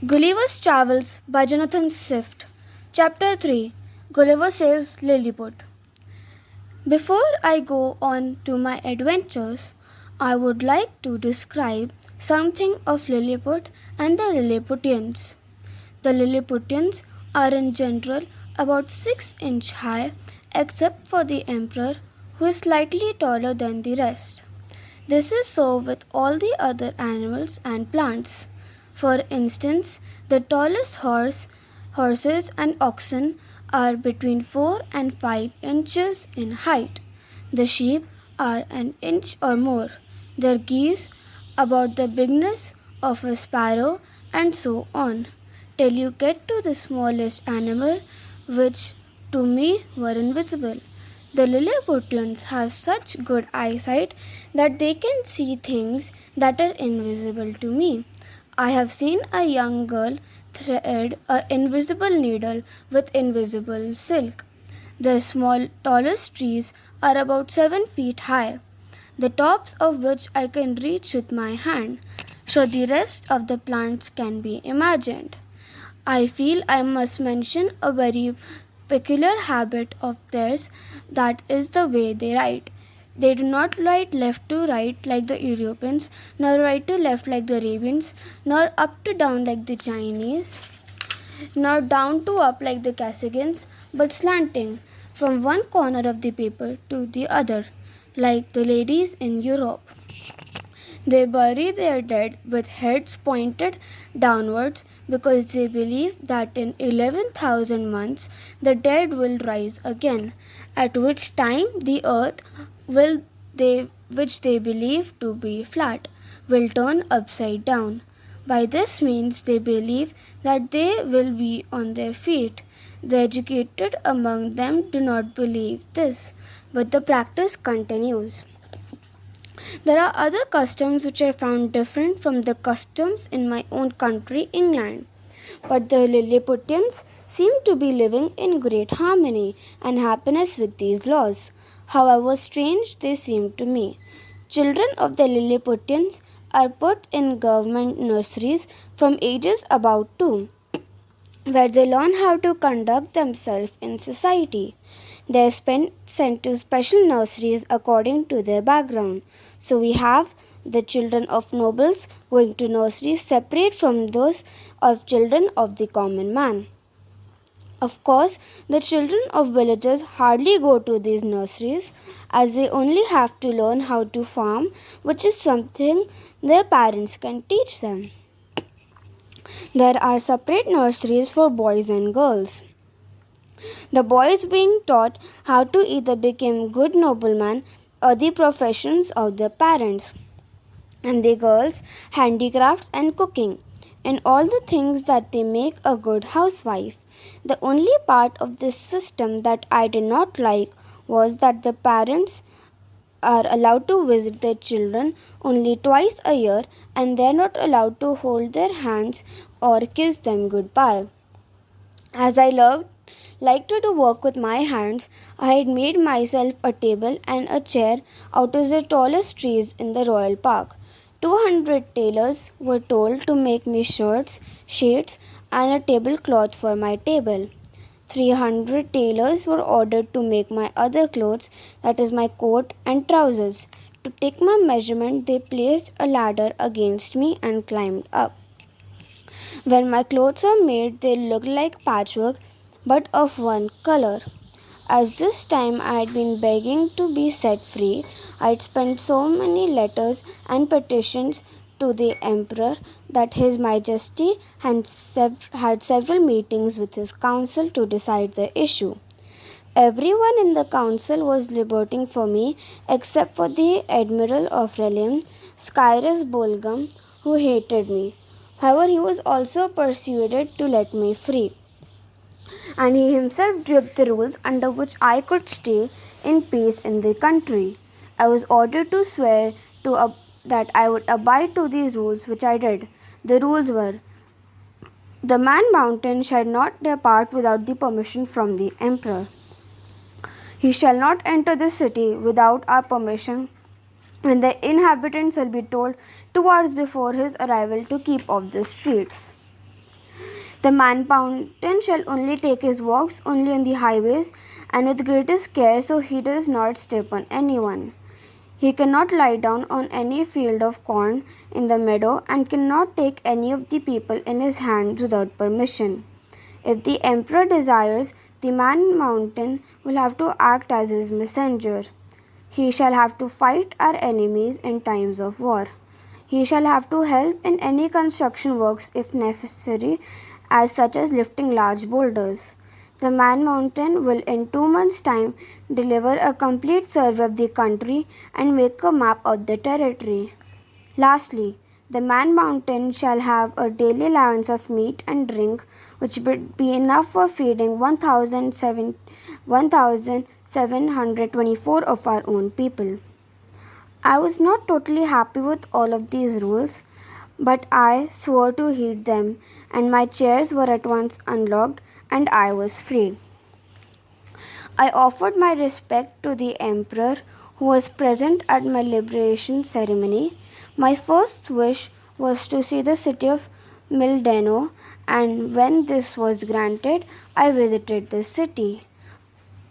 Gulliver's Travels by Jonathan Swift. Chapter 3. Gulliver Saves Lilliput. Before I go on to my adventures, I would like to describe something of Lilliput and the Lilliputians. The Lilliputians are in general about 6 inches high, except for the emperor, who is slightly taller than the rest. This is so with all the other animals and plants. For instance, the tallest horses and oxen are between 4 and 5 inches in height. The sheep are an inch or more. The geese about the bigness of a sparrow, and so on, till you get to the smallest animal, which to me were invisible. The Lilliputians have such good eyesight that they can see things that are invisible to me. I have seen a young girl thread an invisible needle with invisible silk. The tallest trees are about 7 feet high, the tops of which I can reach with my hand, so the rest of the plants can be imagined. I feel I must mention a very peculiar habit of theirs, that is the way they write. They do not write left to right like the Europeans, nor right to left like the Arabians, nor up to down like the Chinese, nor down to up like the Cassagans, but slanting from one corner of the paper to the other, like the ladies in Europe. They bury their dead with heads pointed downwards because they believe that in 11,000 months the dead will rise again, at which time the earth which they believe to be flat, will turn upside down. By this means they believe that they will be on their feet. The educated among them do not believe this, but the practice continues. There are other customs which I found different from the customs in my own country, England. But the Lilliputians seem to be living in great harmony and happiness with these laws, however strange they seem to me. Children of the Lilliputians are put in government nurseries from ages about 2, where they learn how to conduct themselves in society. They are sent to special nurseries according to their background. So we have the children of nobles going to nurseries separate from those of children of the common man. Of course, the children of villagers hardly go to these nurseries, as they only have to learn how to farm, which is something their parents can teach them. There are separate nurseries for boys and girls. The boys being taught how to either become good noblemen or the professions of their parents, and the girls handicrafts and cooking, and all the things that they make a good housewife. The only part of this system that I did not like was that the parents are allowed to visit their children only twice a year, and they are not allowed to hold their hands or kiss them goodbye. As I liked to do work with my hands, I had made myself a table and a chair out of the tallest trees in the royal park. 200 tailors were told to make me shirts, shades, and a tablecloth for my table. 300 tailors were ordered to make my other clothes, that is, my coat and trousers. To take my measurement, they placed a ladder against me and climbed up. When my clothes were made, they looked like patchwork, but of one color. As this time I had been begging to be set free, I had spent so many letters and petitions to the emperor that His Majesty had several meetings with his council to decide the issue. Everyone in the council was liberating for me except for the Admiral of Relium, Cyrus Bolgum, who hated me. However, he was also persuaded to let me free, and he himself drew up the rules under which I could stay in peace in the country. I was ordered to swear that I would abide to these rules, which I did. The rules were: the Man Mountain shall not depart without the permission from the emperor. He shall not enter the city without our permission, and the inhabitants will be told 2 hours before his arrival to keep off the streets. The man mountain shall only take his walks only on the highways and with greatest care so he does not step on anyone. He cannot lie down on any field of corn in the meadow and cannot take any of the people in his hands without permission. If the emperor desires, the man mountain will have to act as his messenger. He shall have to fight our enemies in times of war. He shall have to help in any construction works if necessary, as such as lifting large boulders. The Man Mountain will in 2 months' time deliver a complete survey of the country and make a map of the territory. Lastly, the Man Mountain shall have a daily allowance of meat and drink, which would be enough for feeding 1,724 of our own people. I was not totally happy with all of these rules, but I swore to heed them, and my chairs were at once unlocked, and I was free. I offered my respect to the emperor who was present at my liberation ceremony. My first wish was to see the city of Mildeno, and when this was granted, I visited the city.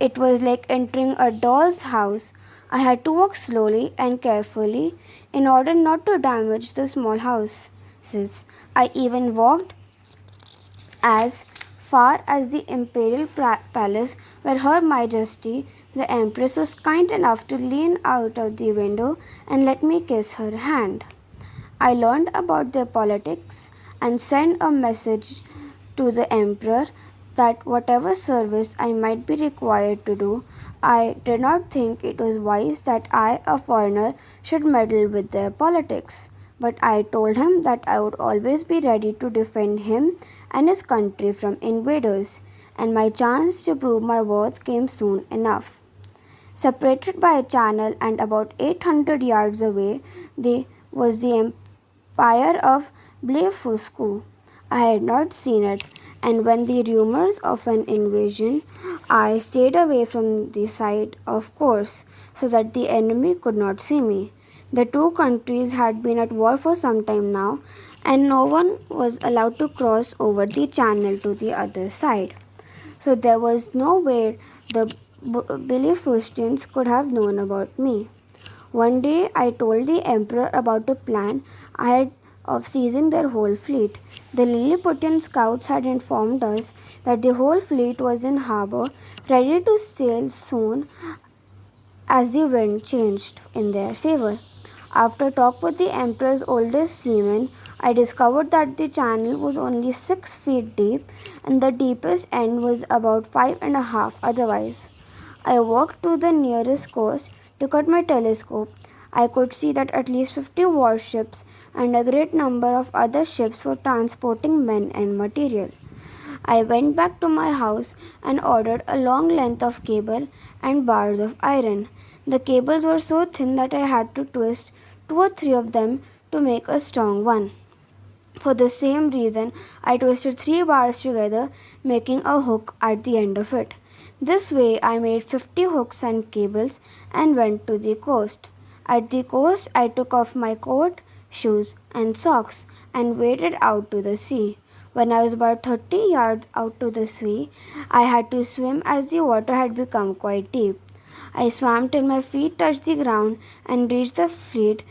It was like entering a doll's house. I had to walk slowly and carefully in order not to damage the small houses. I even walked as far as the imperial palace where Her Majesty the Empress was kind enough to lean out of the window and let me kiss her hand. I learned about their politics and sent a message to the Emperor that whatever service I might be required to do, I did not think it was wise that I, a foreigner, should meddle with their politics. But I told him that I would always be ready to defend him and his country from invaders, and my chance to prove my worth came soon enough. Separated by a channel and about 800 yards away, was the empire of Blefuscu. I had not seen it, and when the rumors of an invasion, I stayed away from the site, of course, so that the enemy could not see me. The two countries had been at war for some time now, and no one was allowed to cross over the channel to the other side. So there was no way the Belefustians could have known about me. One day I told the emperor about a plan I had of seizing their whole fleet. The Lilliputian scouts had informed us that the whole fleet was in harbor, ready to sail soon as the wind changed in their favor. After talk with the emperor's oldest seaman, I discovered that the channel was only 6 feet deep and the deepest end was about 5.5 otherwise. I walked to the nearest coast, took out my telescope. I could see that at least 50 warships and a great number of other ships were transporting men and material. I went back to my house and ordered a long length of cable and bars of iron. The cables were so thin that I had to twist 2 or 3 of them to make a strong one. For the same reason, I twisted 3 bars together, making a hook at the end of it. This way, I made 50 hooks and cables and went to the coast. At the coast, I took off my coat, shoes, and socks and waded out to the sea. When I was about 30 yards out to the sea, I had to swim as the water had become quite deep. I swam till my feet touched the ground and reached the fleet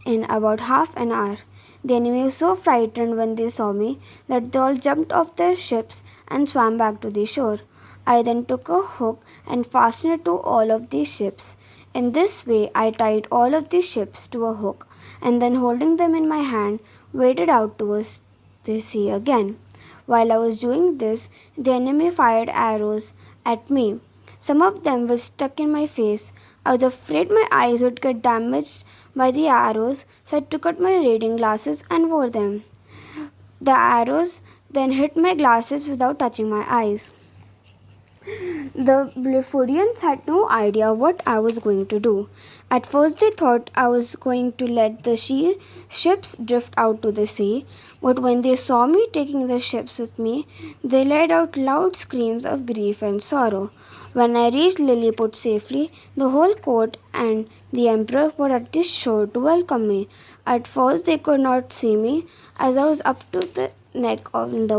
in about half an hour. The enemy was so frightened when they saw me that they all jumped off their ships and swam back to the shore. I then took a hook and fastened it to all of the ships. In this way, I tied all of the ships to a hook and then holding them in my hand, waded out towards the sea again. While I was doing this, the enemy fired arrows at me. Some of them were stuck in my face. I was afraid my eyes would get damaged by the arrows, so I took out my reading glasses and wore them. The arrows then hit my glasses without touching my eyes. The Blefuscians had no idea what I was going to do. At first they thought I was going to let the ships drift out to the sea, but when they saw me taking the ships with me, they let out loud screams of grief and sorrow. When I reached Lilliput safely, the whole court and the emperor were at the shore to welcome me. At first they could not see me, as I was up to the neck in the